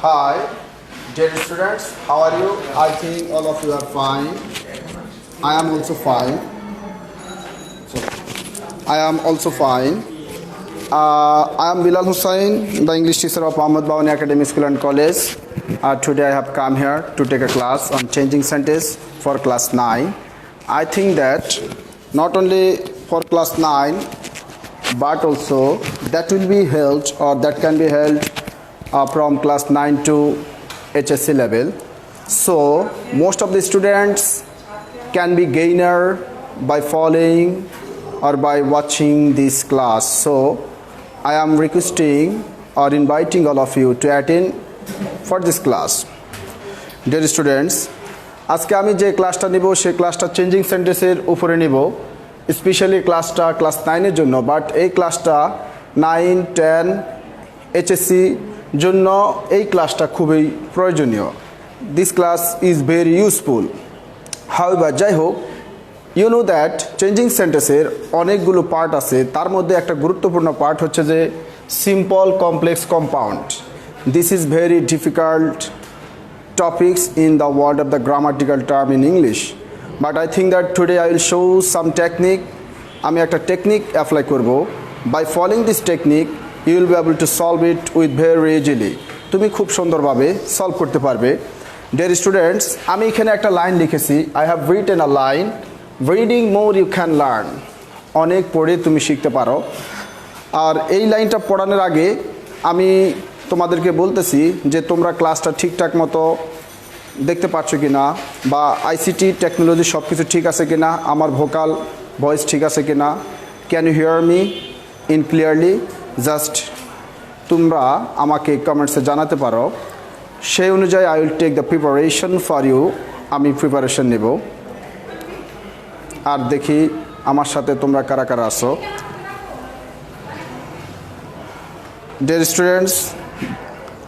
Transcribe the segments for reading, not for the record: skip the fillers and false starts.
Hi, dear students, how are you? I think all of you are fine. I am also fine. I am also fine. I am Bilal Hussain, the English teacher of Ahmed Bawani Academy School and College. Today I have come here to take a class on changing sentence for class 9. I think that not only for class 9, but also that will be held or that can be held from class 9 to HSC level. So most of the students can be gainer by following or by watching this class. So I am requesting or inviting all of you to attend for this class. Dear students, আজকে আমি যে ক্লাসটা নিব সেই ক্লাসটা changing সেন্টেন্সের উপরে নিব, স্পেশালি ক্লাসটা ক্লাস 9 এর জন্য, বাট এই ক্লাসটা 9, 10 HSC জন্য এই ক্লাসটা খুবই প্রয়োজনীয়। This class is very useful. However, যাই হোক, ইউ নো দ্যাট চেঞ্জিং সেন্টেন্সের অনেকগুলো পার্ট আছে, তার মধ্যে একটা গুরুত্বপূর্ণ পার্ট হচ্ছে যে simple complex compound. This is very difficult topics in the world of the grammatical term in English, but I think that today I will show some technique. আমি একটা টেকনিক অ্যাপ্লাই করব। By following this technique you will be able to solve it with very easily. তুমি খুব সুন্দরভাবে solve করতে পারবে। Dear students, আমি এখানে একটা লাইন লিখেছি, I have written a line, reading more you can learn. অনেক পড়ে তুমি শিখতে পারো। আর এই লাইনটা পড়ানোর আগে আমি তোমাদেরকে বলতেছি যে তোমরা ক্লাসটা ঠিকঠাক মতো দেখতে পাচ্ছ কি না, বা আইসিটি টেকনোলজি সব কিছু ঠিক আছে কি না, আমার ভোকাল ভয়েস ঠিক আছে কি না, can you hear me in clearly. Just তোমরা আমাকে কমেন্টসে জানাতে পারো, সেই অনুযায়ী I will take the preparation for you. আমি প্রিপারেশন নেব। আর দেখি আমার সাথে তোমরা কারা কারা আসো। ডিয়ার স্টুডেন্টস,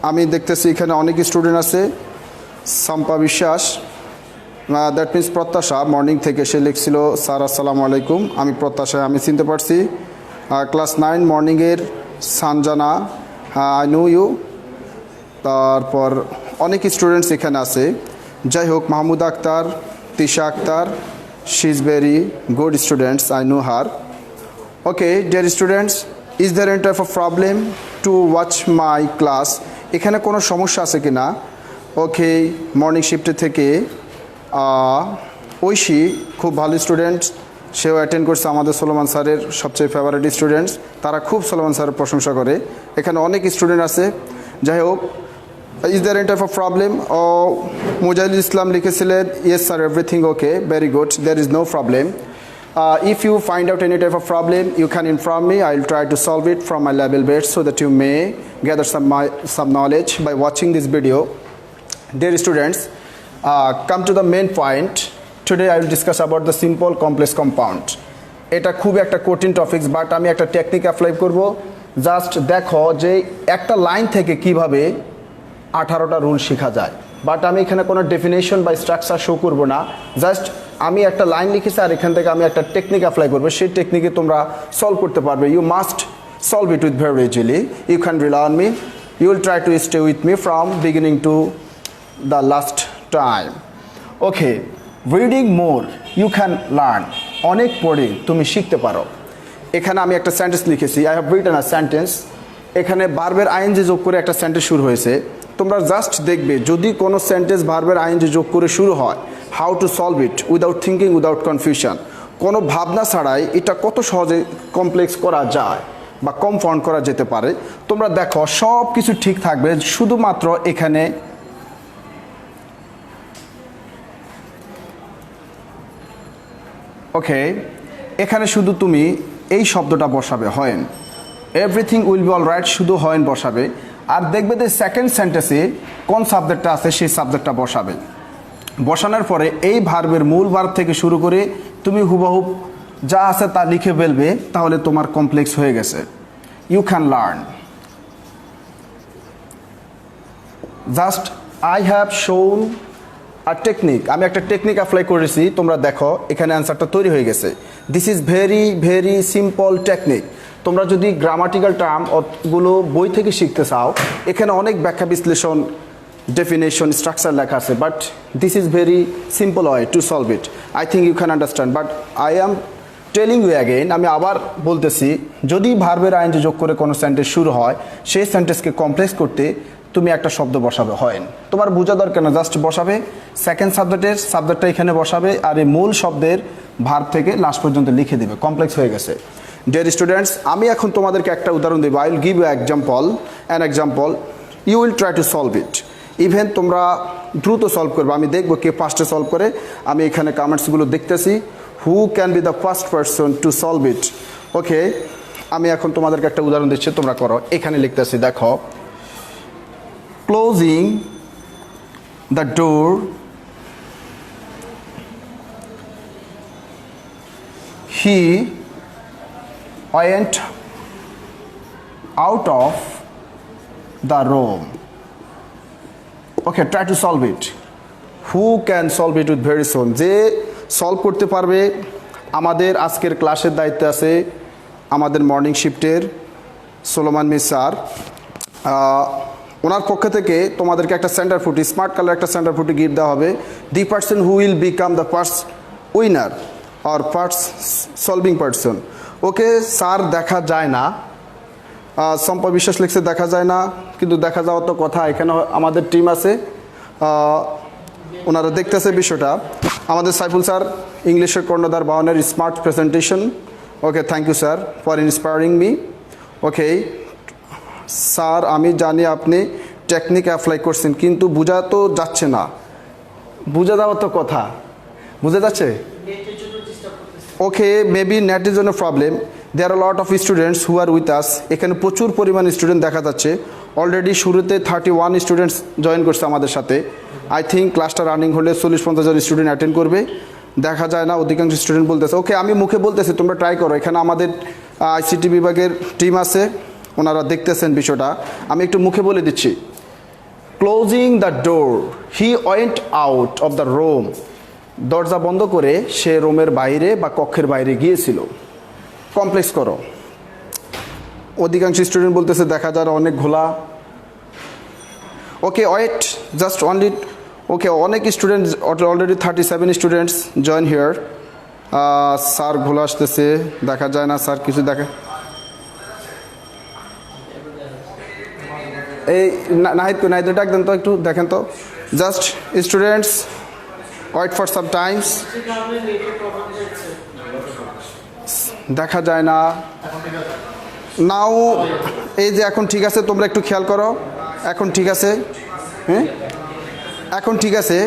আমি দেখতেছি এখানে অনেক স্টুডেন্ট আছে। সম্পা বিশ্বাস, দ্যাট মিনস প্রত্যাশা, মর্নিং থেকে সে লিখছিল স্যার আসসালামু আলাইকুম। আমি প্রত্যাশা, আমি চিনতে পারছি। ক্লাস 9 মর্নিংয়ের সানজানা, আই নো ইউ। তারপর অনেক স্টুডেন্টস এখানে আছে। যাই হোক, Mahmud Akter, Tisha Akter, she is very good students, I know her. Okay dear students, is there any type of problem to watch my class? এখানে কোনো সমস্যা আছে কি না? ওকে, মর্নিং শিফটে থেকে ঐশী খুব ভালো স্টুডেন্ট, সেও অ্যাটেন্ড করছে, আমাদের সোলোমান স্যারের সবচেয়ে ফেভারিট স্টুডেন্টস। তারা খুব সোলোমান স্যারের প্রশংসা করে। এখানে অনেক স্টুডেন্ট আছে। যাই হোক, is there any type of problem? ও মুজাহিদুল ইসলাম লিখেছিলেন yes sir, everything okay, very good, there is no problem. If you find out any type of problem, you can inform me. I will try to solve it from my level best so that you may gather some knowledge by watching this video. Dear students, come to the main point. Today I will discuss about the simple complex compound. এটা খুব একটা কঠিন topics, but আমি একটা technique apply করব। Just দেখো যে একটা লাইন থেকে কিভাবে 18টা রুল শেখা যায়। বাট আমি এখানে কোনো ডেফিনেশন বা স্ট্রাকচার শো করব না। জাস্ট আমি একটা লাইন লিখেছি আর এখান থেকে আমি একটা টেকনিক অ্যাপ্লাই করবো, সেই টেকনিকে তোমরা সলভ করতে পারবে। You must solve it with very easily. You can rely on me. You will try to stay with me from beginning to the last time. Okay, reading more you can learn. অনেক পড়ে তুমি শিখতে পারো। এখানে আমি একটা sentence লিখেছি, I have written a sentence. এখানে ভার্বের আইএনজি যোগ করে একটা সেন্টেন্স শুরু হয়েছে। তোমরা জাস্ট দেখবে যদি কোনো সেন্টেন্স ভার্বের আইএনজি যোগ করে শুরু হয়, how to solve it without thinking, without confusion. কোনো ভাবনা ছাড়াই এটা কত সহজে কমপ্লেক্স করা যায় বা কম্পাউন্ড করা যেতে পারে। তোমরা দেখো সব কিছু ঠিক থাকবে, শুধুমাত্র এখানে ওকে, এখানে শুধু তুমি এই শব্দটা বসাবে, when. Everything will be all right, শুধু হয়েন বসাবে। আর দেখবে যে সেকেন্ড সেন্টেন্সে কোন সাবজেক্টটা আছে সেই সাবজেক্টটা বসাবে। বসানোর পরে এই ভার্বের মূল ভার্ব থেকে শুরু করে তুমি হুবহুব যা আছে তা লিখে ফেলবে, তাহলে তোমার কমপ্লেক্স হয়ে গেছে। You can learn. Just I have shown our technique, আমি একটা টেকনিক অ্যাপ্লাই করেছি। তোমরা দেখো এখানে অ্যান্সারটা তৈরি হয়ে গেছে। This is very very simple technique. তোমরা যদি গ্রামাটিক্যাল টার্মগুলো বই থেকে শিখতে চাও, এখানে অনেক ব্যাখ্যা বিশ্লেষণ definition structure লেখা আছে, but this is very simple way to solve it. I think you can understand, but I am telling you again, আমি আবার বলতেছি, যদি ভার্বের আইএনজি যোগ করে কোনো সেন্টেন্স শুরু হয়, সেই সেন্টেন্সকে কমপ্লেক্স করতে তুমি একটা শব্দ বসাবে হয়, তোমার বোঝা দরকার না, জাস্ট বসাবে সেকেন্ড সাবজেক্টটা এখানে বসাবে আর এই মূল শব্দের ভার্ব থেকে লাস্ট পর্যন্ত লিখে দিবে, কমপ্লেক্স হয়ে গেছে। ডিয়ার স্টুডেন্টস, আমি এখন তোমাদেরকে একটা উদাহরণ দেব। I will give you an example, you will try to solve it. Even তোমরা দ্রুত সলভ করবে, আমি দেখবো কে ফার্স্টে সলভ করে। আমি এখানে কমেন্টসগুলো দেখতেছি, who can be the first person to solve it. Okay, আমি এখন তোমাদেরকে একটা উদাহরণ দিচ্ছি, তোমরা করো। এখানে লিখতেছি, দেখো, closing the door he went out of the room. Okay, try to solve it. Who can solve it with very soon? যে সলভ করতে পারবে, আমাদের আজকের ক্লাসের দায়িত্বে আছে আমাদের মর্নিং শিফটের সোলোমান মিস স্যার। ওনার পক্ষ থেকে তোমাদেরকে একটা সেন্টার ফুটি, স্মার্ট কালার একটা সেন্টার ফুটি গিফট দেওয়া হবে। The person who will become the first winner or first solving person. Okay sir দেখা যায় না, সম্পা বিশ্বাস লিখছে দেখা যায় না, কিন্তু দেখা যাওয়ার তো কথা। এখানে আমাদের টিম আছে, ওনারা দেখতেছে বিষয়টা। আমাদের সাইফুল স্যার, ইংলিশের কর্ণধার বাওয়ানের smart presentation. Okay, thank you sir for inspiring me. Okay sir, আমি জানি আপনি টেকনিক অ্যাপ্লাই করছেন, কিন্তু বোঝা তো যাচ্ছে না। বোঝা যাওয়ার তো কথা, বুঝা যাচ্ছে? ওকে, মেবি নেটের জন্য problem. There are lot of students who are with us. এখানে প্রচুর পরিমাণ স্টুডেন্ট দেখা যাচ্ছে। অলরেডি শুরুতে 31 স্টুডেন্টস জয়েন করছে আমাদের সাথে। আই থিঙ্ক ক্লাসটা রানিং হলে 40-50 জন স্টুডেন্ট অ্যাটেন্ড করবে। দেখা যায় না, অধিকাংশ স্টুডেন্ট বলতেছে। ওকে, আমি মুখে বলতেছি, তোমরা ট্রাই করো। এখানে আমাদের আইসিটি বিভাগের টিম আছে, ওনারা দেখতেছেন বিষয়টা। আমি একটু মুখে বলে দিচ্ছি। Closing the door he went out of the room. দরজা বন্ধ করে সে রুমের বাইরে বা কক্ষের বাইরে গিয়েছিল। কমপ্লেক্স করো। অধিকাংশ স্টুডেন্ট বলতেছে দেখা যায় অনেক ঘোলা। ওকে, ওয়েট জাস্ট অনলি। ওকে, অনেক student, already 37 students join here. Sir ঘোলা আসতেছে, দেখা যায় না স্যার, কিছু দেখা। এই নাহিদ ডাক দেন তো, একটু দেখেন তো। Just students wait for some times. দেখা যায় না নাও। এই যে এখন ঠিক আছে, তোমরা একটু খেয়াল করো। এখন ঠিক আছে, হ্যাঁ এখন ঠিক আছে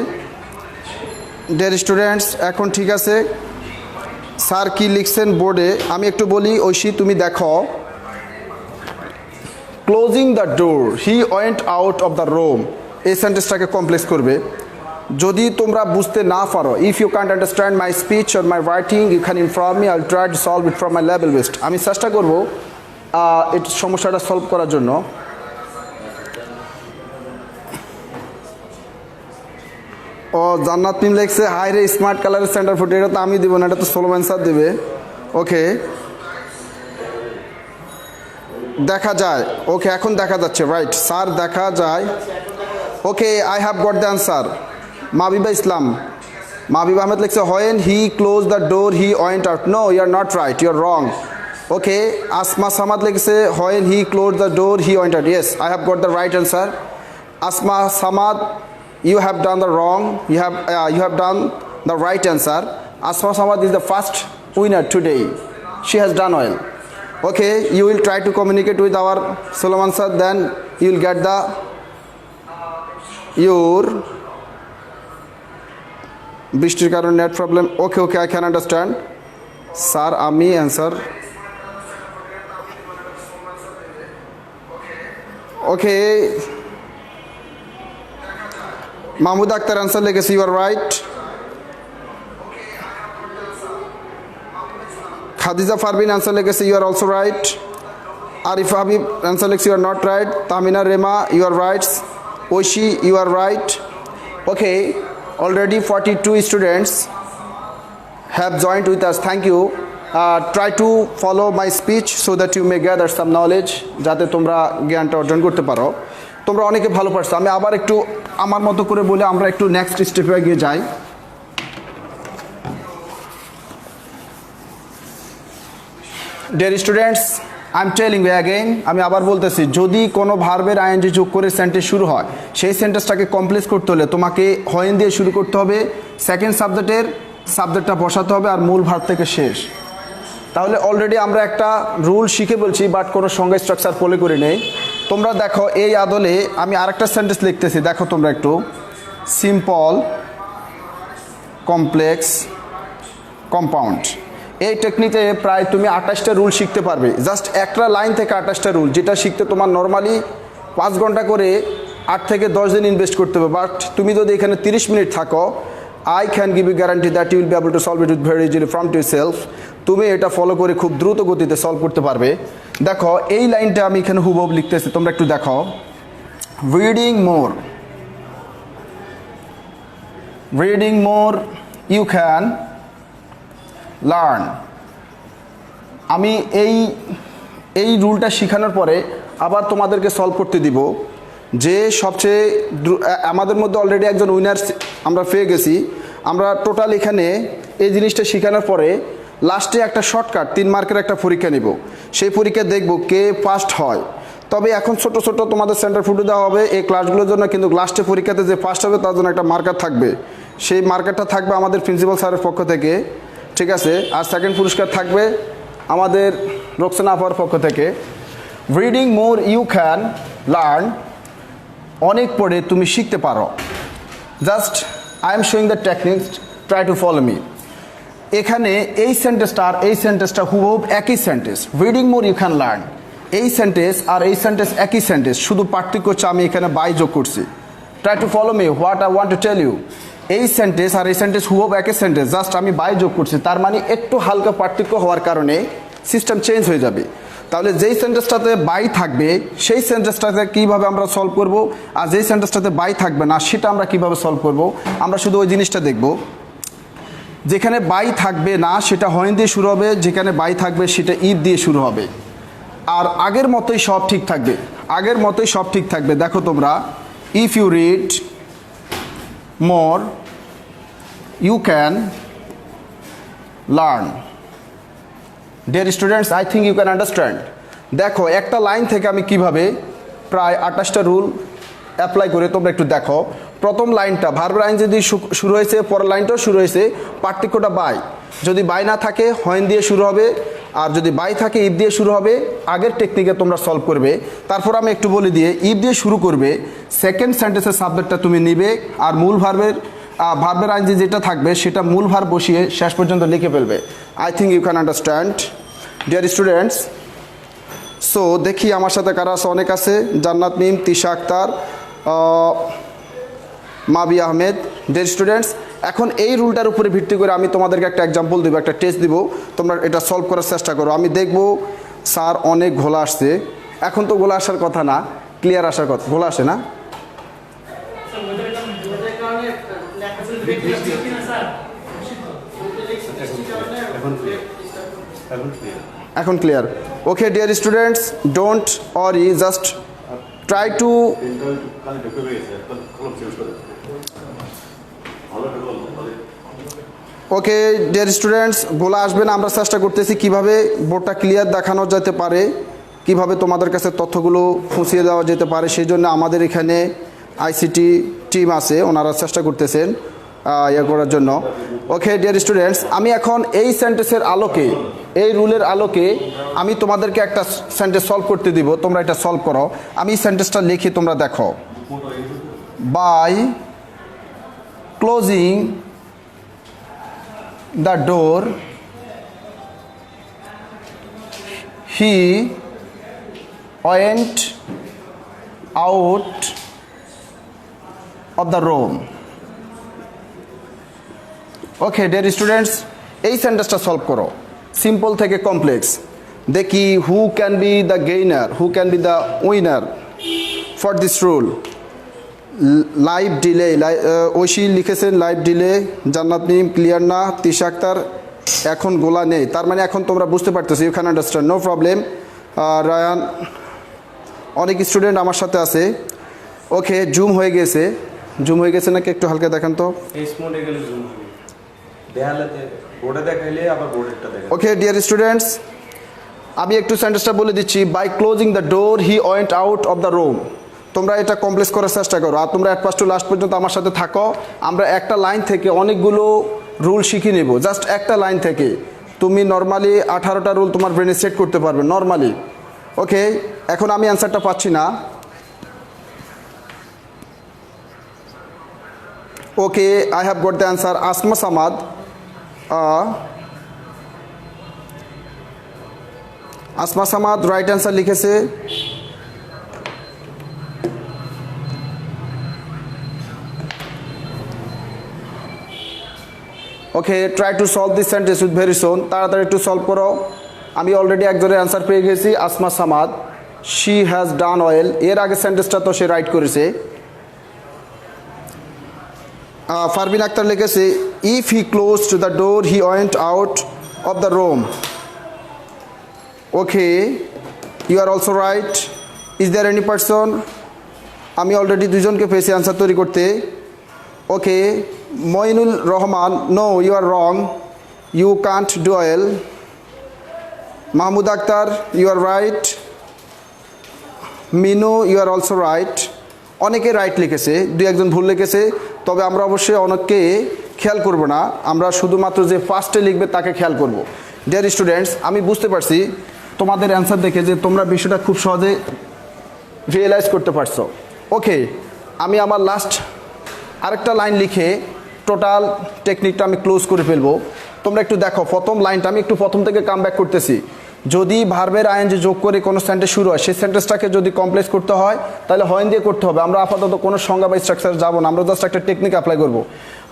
ডিয়ার স্টুডেন্টস, এখন ঠিক আছে। স্যার কি লিখছেন বোর্ডে আমি একটু বলি। ঐশী তুমি দেখো, closing the door he went out of the room, এই সেন্টেন্সটাকে কমপ্লেক্স করবে। যদি তোমরা বুঝতে না পারো, if you can't understand my speech or my writing, you can inform me, I will try to solve it from my level best. আমি চেষ্টা করবো এই সমস্যাটা সলভ করার জন্য। ও জান্নাত মিম লেখছে, হাই রে স্মার্ট কালারের সেন্টার ফুটে। এটা তো আমি দিব না, এটা তো সোলোমান স্যার দেবে। ওকে, দেখা যায়। ওকে, এখন দেখা যাচ্ছে, রাইট স্যার, দেখা যায়। Okay, I have got the answer. Mahbiba Islam, Mahbiba Ahmed লিখছে, when he close the door he went out. No, you are not right, you are wrong. Okay, Asma Samad লিখছে, when he close the door he went out. Yes, I have got the right answer. Asma Samad, you have done the wrong, you have done the right answer. Asma Samad is the first winner today. She has done well. Okay, you will try to communicate with our Solomon sir, then you will get the your বৃষ্টির কারণে net problem. Okay okay, I can understand sir. আমি answer. Okay, Mahmud Akter answer লিখেছে, you are right. Khadija Parvin answer লিখেছে, you are also right. Arifa Habib answer লিখেছে, you are not right. Tamina Rema, you are right. Oishi, you are right. Okay, already 42 students have joined with us. Thank you. Try to follow my speech so that you may gather some knowledge, যাতে তোমরা জ্ঞানটা অর্জন করতে পারো। তোমরা অনেকে ভালো পারছো। আমি আবার একটু আমার মতো করে বলে আমরা একটু নেক্সট স্টেপে এগিয়ে যাই। Dear students, I am telling you again, আমি আবার বলতেছি, যদি কোনো ভার্বের আইএনজি যোগ করে সেন্টেন্স শুরু হয়, সেই সেন্টেন্সটাকে কমপ্লিট করতে হলে তোমাকে হোয়েন দিয়ে শুরু করতে হবে, সেকেন্ড সাবজেক্টটা বসাতে হবে, আর মূল ভার্ব থেকে শেষ। তাহলে অলরেডি আমরা একটা রুল শিখে বলছি, বাট কোনো সংজ্ঞা স্ট্রাকচার ফলো করে নেই। তোমরা দেখো এই আদলে আমি আরেকটা সেন্টেন্স লিখতেছি, দেখো তোমরা একটু, সিম্পল, কমপ্লেক্স, কম্পাউন্ড। এই টেকনিকে প্রায় তুমি 28টা রুল শিখতে পারবে, জাস্ট একটা লাইন থেকে 28টা রুল, যেটা শিখতে তোমার নর্মালি 5 ঘন্টা করে 8 থেকে 10 দিন ইনভেস্ট করতে হবে। বাট তুমি যদি এখানে 30 মিনিট থাকো, I can give you guarantee that you will be able to solve it with very easily from to yourself. তুমি এটা ফলো করে খুব দ্রুত গতিতে সলভ করতে পারবে। দেখো এই লাইনটা আমি এখানে হুবহু লিখতেছি, তোমরা একটু দেখো, reading more you can learn. আমি এই রুলটা শেখানোর পরে আবার তোমাদেরকে সলভ করতে দিব, যে সবচেয়ে আমাদের মধ্যে অলরেডি একজন উইনার আমরা পেয়ে গেছি। আমরা টোটাল এখানে এই জিনিসটা শেখানোর পরে লাস্টে একটা শর্টকাট 3 মার্কের একটা পরীক্ষা নিব, সেই পরীক্ষা দেখব কে ফার্স্ট হয়। তবে এখন ছোট ছোট তোমাদের সেন্টার ফুটে দেওয়া হবে এই ক্লাসগুলোর জন্য, কিন্তু লাস্টে পরীক্ষাতে যে ফার্স্ট হবে তার জন্য একটা মার্কার থাকবে, সেই মার্কারটা থাকবে আমাদের প্রিন্সিপাল স্যারের পক্ষ থেকে, ঠিক আছে। আর সেকেন্ড পুরস্কার থাকবে আমাদের রোকসানা আপার পক্ষ থেকে। Reading more you can learn, অনেক পড়ে তুমি শিখতে পারো। Just I am showing the techniques, try to follow me. এখানে এই সেন্টেন্সটা আর এই সেন্টেন্সটা হুবহু একই sentence, reading more you can learn. এই সেন্টেন্স আর এই সেন্টেন্স একই সেন্টেন্স, শুধু পার্থক্য হচ্ছে আমি এখানে বাই যোগ করছি। Try to follow me what I want to tell you. এই সেন্টেন্স আর এই সেন্টেন্স হুবহু একই সেন্টেন্স, জাস্ট আমি বাই যোগ করছি, তার মানে একটু হালকা পার্থক্য হওয়ার কারণে সিস্টেম চেঞ্জ হয়ে যাবে। তাহলে যেই সেন্টেন্সটাতে বাই থাকবে সেই সেন্টেন্সটাতে কীভাবে আমরা সলভ করব, আর যেই সেন্টেন্সটাতে বাই থাকবে না সেটা আমরা কীভাবে সলভ করব, আমরা শুধু ওই জিনিসটা দেখব। যেখানে বাই থাকবে না সেটা হোয়েন দিয়ে শুরু হবে, যেখানে বাই থাকবে সেটা ইফ দিয়ে শুরু হবে, আর আগের মতোই সব ঠিক থাকবে। দেখো তোমরা, if you read more you can learn. Dear students, I think you can understand. দেখো একটা লাইন থেকে আমি কিভাবে প্রায় 28টা রুল অ্যাপ্লাই করে তোমরা একটু দেখো। প্রথম লাইনটা ভার্বের আইন যদি শুরু হয়েছে, পরের লাইনটাও শুরু হয়েছে, পার্থক্যটা বাই। যদি বাই না থাকে হোয়েন দিয়ে শুরু হবে, আর যদি বাই থাকে ইফ দিয়ে শুরু হবে। আগের টেকনিকে তোমরা সলভ করবে। তারপর আমি একটু বলে দিয়ে, ইফ দিয়ে শুরু করবে, সেকেন্ড সেন্টেন্সের সাবজেক্টটা তুমি নিবে, আর মূল ভার্বের আইন যেটা থাকবে সেটা মূল ভার্ব বসিয়ে শেষ পর্যন্ত লিখে ফেলবে। I think you can understand dear students. So দেখি আমার সাথে কারা আছে, অনেক আছে, জান্নাত মিম, তিশা আক্তার, মাবি আহমেদ। ডিয়ার স্টুডেন্টস, এখন এই রুলটার উপরে ভিত্তি করে আমি তোমাদেরকে একটা এক্সাম্পল দেবো, একটা টেস্ট দিব, তোমরা এটা সলভ করার চেষ্টা করো। আমি দেখবো স্যার অনেক ঘোলা আসছে, এখন তো ঘোলা আসার কথা না, ক্লিয়ার আসার কথা। ঘোলা আসে না? এখন clear? Okay dear students, don't worry, just try to okay dear students, গোলা আসবে না, আমরা চেষ্টা করতেছি কিভাবে বোর্ডটা ক্লিয়ার দেখানো যেতে পারে, কিভাবে তোমাদের কাছে তথ্যগুলো পৌঁছিয়ে দেওয়া যেতে পারে। সেই জন্য আমাদের এখানে আইসিটি টিম আছে, ওনারা চেষ্টা করতেছেন ইয়ে করার জন্য। ওকে ডিয়ার স্টুডেন্টস, আমি এখন এই সেন্টেন্সের আলোকে, এই রুলের আলোকে আমি তোমাদেরকে একটা সেন্টেন্স সলভ করতে দিব, তোমরা এটা সলভ করো। আমি সেন্টেন্সটা লিখি, তোমরা দেখো। By closing the door he went out of the room. Okay dear students, এই সেন্টেন্সটা সলভ করো সিম্পল থেকে কমপ্লেক্স। দেখি who can be the gainer, who can be the winner for this rule. Live delay, Oishi লিখেছেন live delay, জান্নাত মিম clear না, তিশা আক্তার এখন গোলা নেই, তার মানে এখন তোমরা বুঝতে পারতেছো, you can understand, no problem. Rayan, অনেক স্টুডেন্ট আমার সাথে আছে। ওকে, জুম হয়ে গেছে। জুম হয়ে গেছে নাকি একটু হালকা দেখান তো। ফেস মোডে গেলে জুম হবে, দেখালে বোর্ডে দেখাইলে আবার বোর্ডেরটা দেখাবে। ওকে ডিয়ার স্টুডেন্টস, আমি একটু সেন্টেন্সটা বলে দিচ্ছি। By closing the door he went out of the room. তোমরা এটা কমপ্লিট করার চেষ্টা করো, আর তোমরা অ্যাট ফার্স্ট টু লাস্ট পর্যন্ত আমার সাথে থাকো। আমরা একটা লাইন থেকে অনেকগুলো রুল শিখে নেব, জাস্ট একটা লাইন থেকে তুমি নর্মালি 18টা রুল তোমার ব্রেনে সেট করতে পারবে নর্মালি। ওকে, এখন আমি অ্যান্সারটা পাচ্ছি না। Okay, I have got the answer. Asma Samad, Asma Samad right answer লিখেছে। Okay, try to solve this sentence with very soon. তাড়াতাড়ি একটু সলভ করো। আমি অলরেডি একজনের অ্যান্সার পেয়ে গেছি, Asma Samad. She has done well. এর আগে সেন্টেন্সটা তো সে রাইট করেছে। ফারবিন আক্তার লিখেছে if he closed the door he went out of the room. Okay, you are also right. Is there any person? আমি অলরেডি দুজনকে পেয়েছি অ্যান্সার তৈরি করতে। Okay, Mainul Rahman, no you are wrong, you can't duel. Mahmud Akter, you are right. Minu, you are also right. অনেকে right লিখেছে, দুই একজন ভুল লিখেছে, তবে আমরা অবশ্যই অনেককে খেয়াল করব না, আমরা শুধুমাত্র যে ফার্স্টে লিখবে তাকে খেয়াল করব। ডিয়ার স্টুডেন্টস, আমি বুঝতে পারছি তোমাদের অ্যান্সার দেখে যে তোমরা বিষয়টা খুব সহজে রিয়েলাইজ করতে পারছো। ওকে, আমি আমার লাস্ট আরেকটা লাইন লিখে টোটাল টেকনিকটা আমি ক্লোজ করে ফেলবো। তোমরা একটু দেখো প্রথম লাইনটা, আমি একটু প্রথম থেকে কাম ব্যাক করতেছি। যদি ভার্বের আইএনজি যোগ করে কোনো সেন্টেন্স শুরু হয়, সেই সেন্টেন্সটাকে যদি কমপ্লেক্স করতে হয় তাহলে হয় দিয়ে করতে হবে। আমরা আপাতত কোনো সংজ্ঞা বা স্ট্রাকচার যাবো না, আমরা জাস্ট একটা টেকনিক অ্যাপ্লাই করবো।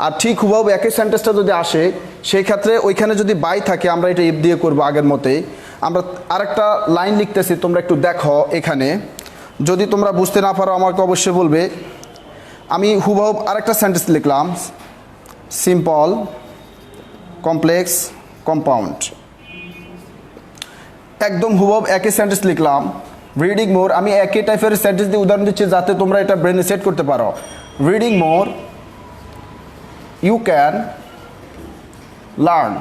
আর ঠিক হুবহু একই সেন্টেন্সটা যদি আসে, সেই ক্ষেত্রে ওইখানে যদি বাই থাকে আমরা এটা ইফ দিয়ে করবো আগের মতেই। আমরা আরেকটা লাইন লিখতেছি, তোমরা একটু দেখো এখানে। যদি তোমরা বুঝতে না পারো আমাকে অবশ্যই বলবে। আমি হুবহু আরেকটা সেন্টেন্স লিখলাম, সিম্পল, কমপ্লেক্স, কম্পাউন্ড। একদম হুবহু একই সেন্টেন্স লিখলাম। রিডিং মোর, আমি একই টাইপের সেন্টেন্স দিয়ে উদাহরণ দিচ্ছি যাতে তোমরা এটা ব্রেনে সেট করতে পারো। Reading more you can learn.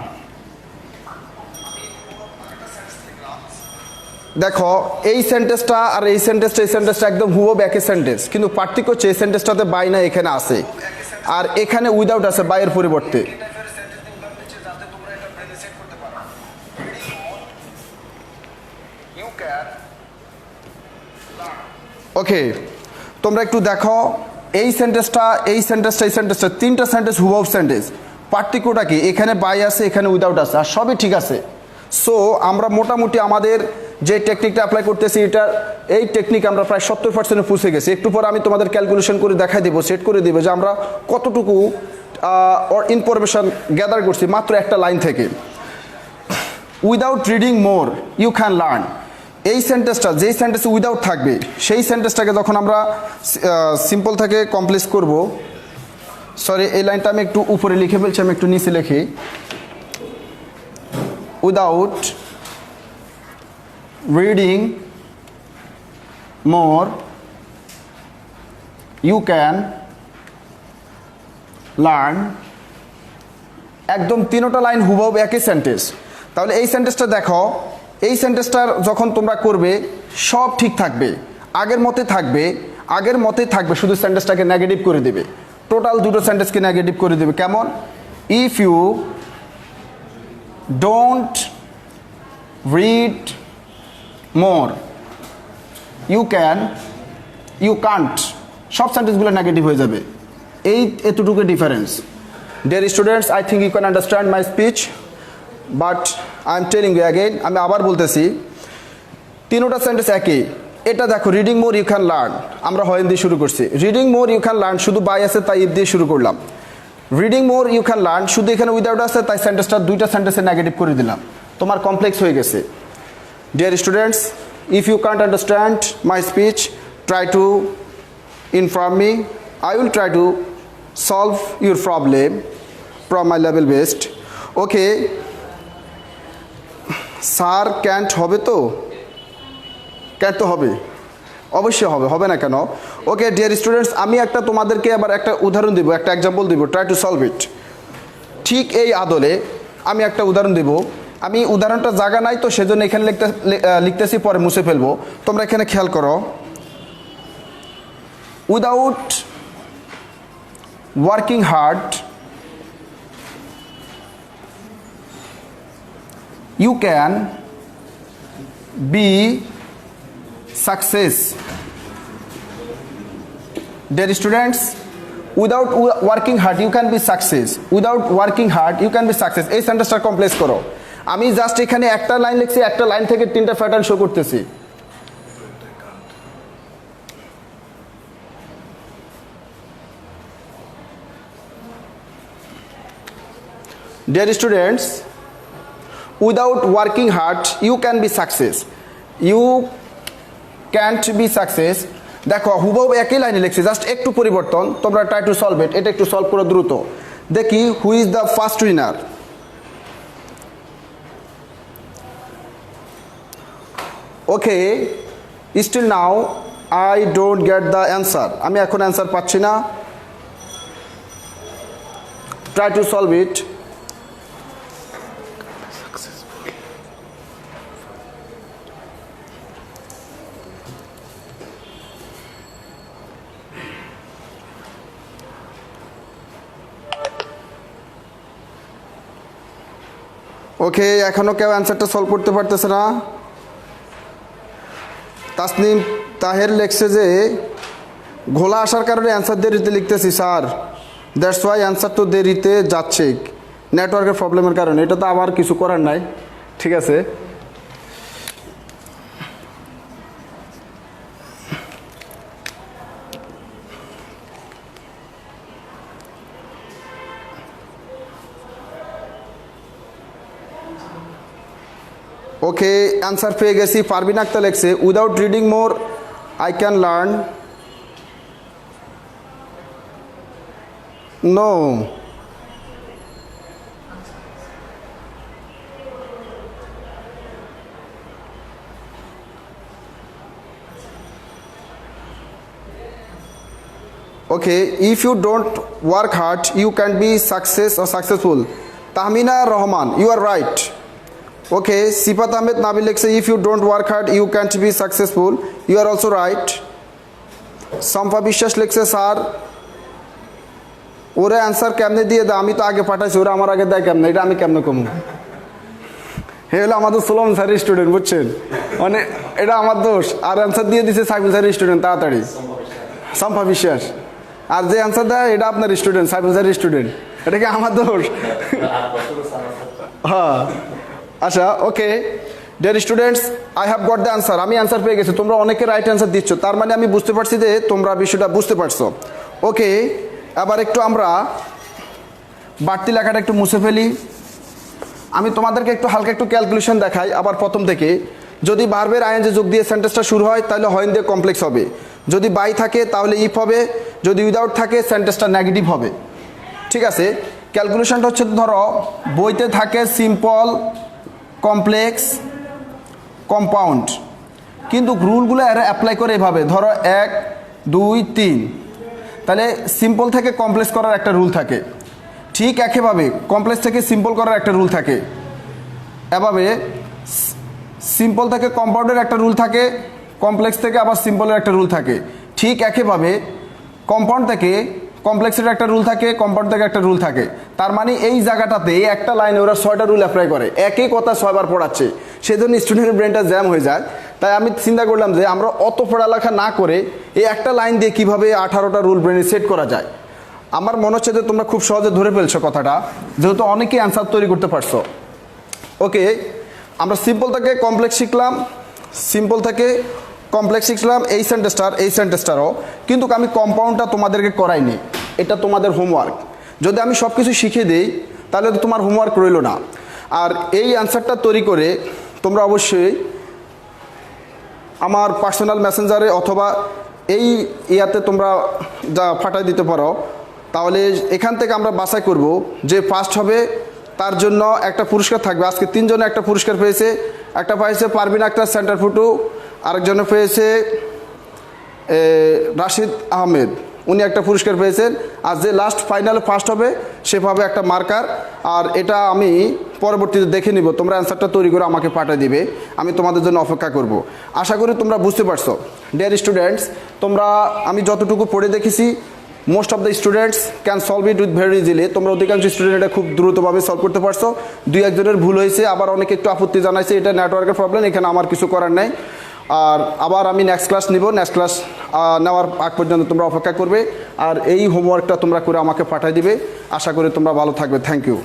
দেখো এই সেন্টেন্সটা আর এই সেন্টেন্সটা একদম হুবহু একই সেন্টেন্স, কিন্তু পার্থক্য হচ্ছে এই সেন্টেন্সটাতে বাই না এখানে আছে, আর এখানে উইদাউট আছে বাইয়ের পরিবর্তে। ওকে, তোমরা একটু দেখো এই সেন্টেন্সটা তিনটা সেন্টেন্স হুবহু সেন্টেন্স। পার্থক্যটা কি? এখানে বাই আছে, এখানে উইদাউট আছে, আর সবই ঠিক আছে। সো আমরা মোটামুটি আমাদের যে টেকনিকটা অ্যাপ্লাই করতেছি, এই টেকনিক আমরা প্রায় 70% পৌঁছে গেছি। একটু পর আমি তোমাদের ক্যালকুলেশন করে দেখাই দেবো, সেট করে দেবো যে আমরা কতটুকু ইনফরমেশন গ্যাদার করছি মাত্র একটা লাইন থেকে। Without reading more you can learn, এই সেন্টেন্সটা যেই সেন্টেন্সে উইদাউট থাকবে সেই সেন্টেন্সটাকে যখন আমরা সিম্পল থেকে কমপ্লেক্স করব। সরি, এই লাইনটা আমি একটু উপরে লিখে ফেলছি, আমি একটু নিচে লিখি। Without reading more you can learn. একদম তিনটা লাইন হুবহু একই সেন্টেন্স। তাহলে এই সেন্টেন্সটা দেখো, এই সেন্টেন্সটার যখন তোমরা করবে সব ঠিক থাকবে, আগের মতে থাকবে, শুধু সেন্টেন্সটাকে নেগেটিভ করে দেবে। টোটাল দুটো সেন্টেন্সকে নেগেটিভ করে দেবে। কেমন? If you don't read more you can't, সব সেন্টেন্সগুলো নেগেটিভ হয়ে যাবে। এতটুকু difference. Dear students, I think you can understand my speech, but I am telling you again, আমি আবার বলতেছি তিনোটা সেন্টেন্স একই। এটা দেখো, reading more you can learn, আমরা হয় দিয়ে শুরু করছি। Reading more you can learn শুধু বাই আছে তাই ইফ দিয়ে শুরু করলাম। Reading more you can learn শুধু এখানে উইদাউট আছে তাই সেন্টেন্সটা দুইটা সেন্টেন্সে নেগেটিভ করে দিলাম। তোমার কমপ্লেক্স হয়ে গেছে। Dear students, if you can't understand my speech, try to inform me, I will try to solve your problem from my level best. Okay, sir can't হবে তো? ক্যান্ট তো হবে। অবশ্যই হবে, হবে না কেন? ওকে ডিয়ার স্টুডেন্টস, আমি একটা তোমাদেরকে আবার একটা উদাহরণ দিব, একটা এক্সাম্পল দিব, ট্রাই টু সলভ ইট। ঠিক এই আদলে আমি একটা উদাহরণ দেব। আমি উদাহরণটা জায়গা নাই তো সেজন্য এখানে লিখতেছি, পরে মুছে ফেলবো। তোমরা এখানে খেয়াল করো, without working hard you can be success. Dear students, without working hard you can be success. Without working hard you can be success. এই সেন্টেন্সটা কমপ্লেক্স করো। আমি জাস্ট এখানে একটা লাইন লিখছি, একটা লাইন থেকে তিনটা প্যাটার্ন শো করতেছি। Dear students, without working hard you can be success. You can't be success. দেখো হুবহু একই লাইনে লিখছি, জাস্ট একটু পরিবর্তন। তোমরা ট্রাই টু সলভ ইট। এটা একটু সলভ করো দ্রুত। দেখি who is the first winner. Okay, still now I don't get the answer. আমি এখন অ্যান্সার পাচ্ছি না। Try to solve it. Okay, এখনও কেউ অ্যান্সারটা সলভ করতে পারতেছে না। তাসনিম তাহের লেখছে যে ঘোলা আসার কারণে অ্যান্সার দেরিতে লিখতেছি স্যার, দ্যাটস ওয়াই অ্যান্সার তো দেরিতে যাচ্ছে নেটওয়ার্কের প্রবলেমের কারণে। এটা তো আবার কিছু করার নাই, ঠিক আছে। ওকে, অ্যান্সার পেয়ে গেছি। পারবিন আক্তার লেখছে without reading more I can learn. No, okay, if you don't work hard you can be success or successful. Tahmina Rahman, you are right. Okay, Sifat Ahmed Nabil লেখছে if you don't work hard you can't be successful, you are also right. Sampa Biswas লেখছে sir ওরা answer কেমনে দিয়ে দেয়, আমি তো আগে পাঠাইছি, ওরা আমার আগে দেয় কেমনে, এটা আমি কেমনে কমু? হে হলো আমাদের সোলম স্যারের স্টুডেন্ট, বুঝছেন, মানে এটা আমার দোষ। আর অ্যান্সার দিয়ে দিছে সাইফুল স্যারের স্টুডেন্ট তাড়াতাড়ি, সম্পা বিশ্বাস। আর যে অ্যান্সার দেয় এটা আপনার স্টুডেন্ট, সাইফুল স্যারের স্টুডেন্ট, এটা কি আমার দোষ? হ্যাঁ, আচ্ছা ওকে dear students, I have got the answer. আমি অ্যান্সার পেয়ে গেছি। তোমরা অনেকে রাইট অ্যান্সার দিচ্ছ, তার মানে আমি বুঝতে পারছি যে তোমরা বিষয়টা বুঝতে পারছো। ওকে, এবার একটু আমরা বাড়তি লেখাটা একটু মুছে ফেলি। আমি তোমাদেরকে একটু হালকা একটু ক্যালকুলেশন দেখাই আবার প্রথম থেকে। যদি ভার্বের আইএনজি যোগ দিয়ে সেন্টেন্সটা শুরু হয় তাহলে হয় দিয়ে কমপ্লেক্স হবে, যদি বাই থাকে তাহলে ইফ হবে, যদি উইদাউট থাকে সেন্টেন্সটা নেগেটিভ হবে, ঠিক আছে। ক্যালকুলেশনটা হচ্ছে ধরো বইতে থাকে সিম্পল, কমপ্লেক্স, কম্পাউন্ড, কিন্তু রুলগুলো এরা অ্যাপ্লাই করে এভাবে, ধরো 1 2 3, তাহলে সিম্পল থেকে কমপ্লেক্স করার একটা রুল থাকে, ঠিক একইভাবে কমপ্লেক্স থেকে সিম্পল করার একটা রুল থাকে, এভাবে সিম্পল থেকে কম্পাউন্ডের একটা রুল থাকে, কমপ্লেক্স থেকে আবার সিম্পলের একটা রুল থাকে, ঠিক একইভাবে কম্পাউন্ড থেকে কমপ্লেক্সের একটা রুল থাকে, কম্পাউন্ড থেকে একটা রুল থাকে। তার মানে এই জায়গাটাতে এই একটা লাইনে ওরা 6টা রুল অ্যাপ্লাই করে, একই কথা 6 বার পড়াচ্ছে, সেজন্য স্টুডেন্টের ব্রেনটা জ্যাম হয়ে যায়। তাই আমি চিন্তা করলাম যে আমরা অত পড়ালেখা না করে এই একটা লাইন দিয়ে কীভাবে 18টা রুল ব্রেনে সেট করা যায়। আমার মনে হচ্ছে যে তোমরা খুব সহজে ধরে ফেলছো কথাটা, যেহেতু অনেকেই অ্যান্সার তৈরি করতে পারছো। ওকে, আমরা সিম্পল থেকে কমপ্লেক্স শিখলাম, সিম্পল থেকে কমপ্লেক্স শিখলাম, এই সেন্টেন্সটারও, কিন্তু আমি কম্পাউন্ডটা তোমাদেরকে করাইনি, এটা তোমাদের হোমওয়ার্ক। যদি আমি সব কিছু শিখিয়ে দিই তাহলে তো তোমার হোমওয়ার্ক রইল না। আর এই অ্যান্সারটা তৈরি করে তোমরা অবশ্যই আমার পার্সোনাল মেসেঞ্জারে অথবা এই ইয়াতে তোমরা যা ফাটাই দিতে পারো, তাহলে এখান থেকে আমরা বাছাই করব যে ফার্স্ট হবে তার জন্য একটা পুরস্কার থাকবে। আজকে 3 জনে একটা পুরস্কার পেয়েছে, একটা পেয়েছে পারবিন আক্তার সেন্টার ফুটু, আরেকজনে পেয়েছে রাশিদ আহমেদ, উনি একটা পুরস্কার পেয়েছেন। আর যে লাস্ট ফাইনালে ফার্স্ট হবে সে পাবে একটা মার্কার। আর এটা আমি পরবর্তীতে দেখে নিব, তোমরা অ্যান্সারটা তৈরি করে আমাকে পাঠিয়ে দিবে, আমি তোমাদের জন্য অপেক্ষা করব। আশা করি তোমরা বুঝতে পারছো। ডিয়ার স্টুডেন্টস, তোমরা আমি যতটুকু পড়ে দেখেছি, most of the students can solve it with very easily. তোমরা অধিকাংশ স্টুডেন্ট এটা খুব দ্রুতভাবে সলভ করতে পারছো। দুই একজনের ভুল হয়েছে, আবার অনেকে একটু আপত্তি জানাইছে, এটা নেটওয়ার্কের প্রবলেম, এখানে আমার কিছু করার নাই। আর আবার আমি নেক্সট ক্লাস নিব, নেক্সট ক্লাস নেওয়ার আগ পর্যন্ত তোমরা অপেক্ষা করবে। আর এই হোমওয়ার্কটা তোমরা করে আমাকে পাঠিয়ে দিবে। আশা করি তোমরা ভালো থাকবে। Thank you.